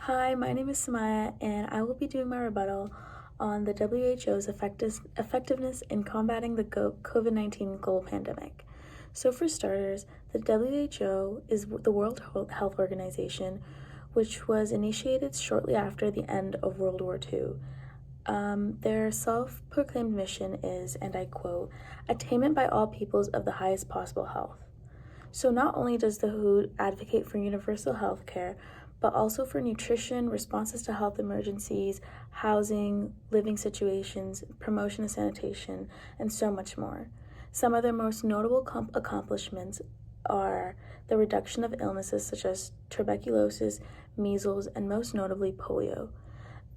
Hi, my name is Samaya, and I will be doing my rebuttal on the WHO's effectiveness in combating the COVID-19 global pandemic. So, for starters, the WHO is the World Health Organization, which was initiated shortly after the end of World War II. Their self-proclaimed mission is, and I quote, attainment by all peoples of the highest possible health. So not only does the WHO advocate for universal health care, but also for nutrition, responses to health emergencies, housing, living situations, promotion of sanitation, and so much more. Some of their most notable accomplishments are the reduction of illnesses such as tuberculosis, measles, and most notably polio.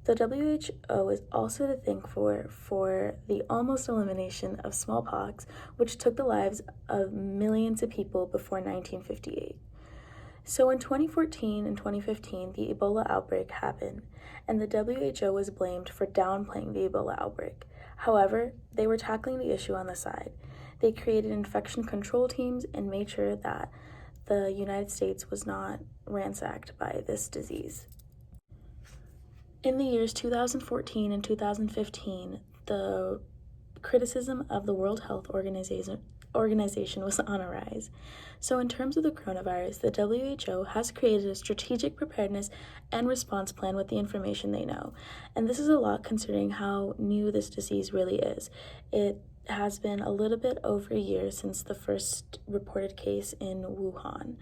The WHO is also to thank for the almost elimination of smallpox, which took the lives of millions of people before 1958. So in 2014 and 2015, the Ebola outbreak happened, and the WHO was blamed for downplaying the Ebola outbreak. However, they were tackling the issue on the side. They created infection control teams and made sure that the United States was not ransacked by this disease. In the years 2014 and 2015, the criticism of the World Health Organization was on a rise. So in terms of the coronavirus, the WHO has created a strategic preparedness and response plan with the information they know. And this is a lot considering how new this disease really is. It has been a little bit over a year since the first reported case in Wuhan.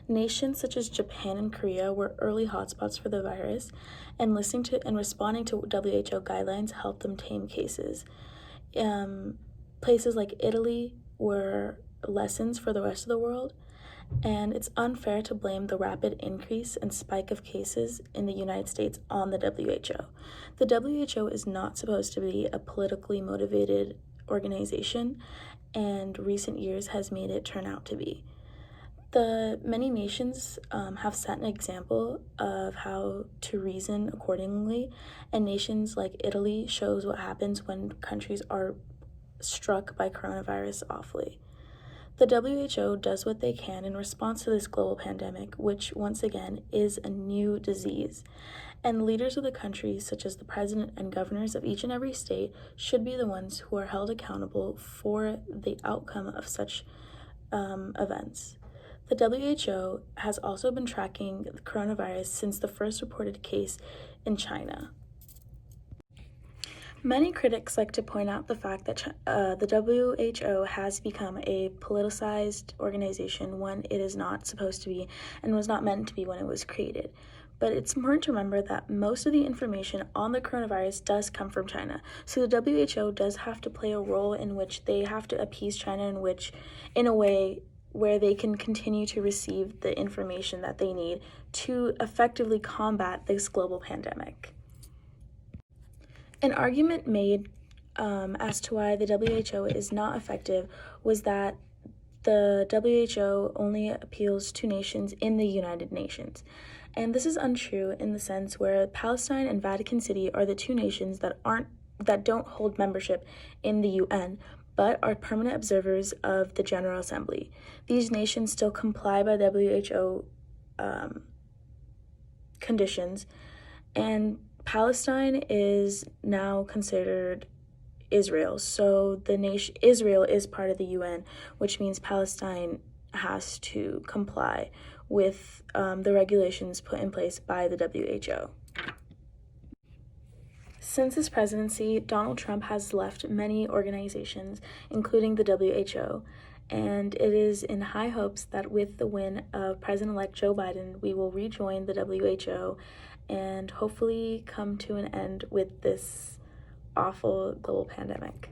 Nations such as Japan and Korea were early hotspots for the virus, and listening to and responding to WHO guidelines helped them tame cases. Places like Italy were lessons for the rest of the world, and it's unfair to blame the rapid increase and spike of cases in the United States on the WHO. The WHO is not supposed to be a politically motivated organization, and recent years has made it turn out to be. The many nations have set an example of how to reason accordingly, and nations like Italy shows what happens when countries are struck by coronavirus awfully. The WHO does what they can in response to this global pandemic, which once again is a new disease. And leaders of the countries, such as the president and governors of each and every state, should be the ones who are held accountable for the outcome of such events. The WHO has also been tracking the coronavirus since the first reported case in China. Many critics like to point out the fact that the WHO has become a politicized organization when it is not supposed to be and was not meant to be when it was created. But it's important to remember that most of the information on the coronavirus does come from China. So the WHO does have to play a role in which they have to appease China in a way where they can continue to receive the information that they need to effectively combat this global pandemic. An argument made as to why the WHO is not effective was that the WHO only appeals to nations in the United Nations. And this is untrue in the sense where Palestine and Vatican City are the two nations that don't hold membership in the UN, but are permanent observers of the General Assembly. These nations still comply by WHO conditions, and Palestine is now considered Israel. So the nation Israel is part of the UN, which means Palestine has to comply with the regulations put in place by the WHO. Since his presidency, Donald Trump has left many organizations, including the WHO, and it is in high hopes that with the win of President-elect Joe Biden, we will rejoin the WHO and hopefully come to an end with this awful global pandemic.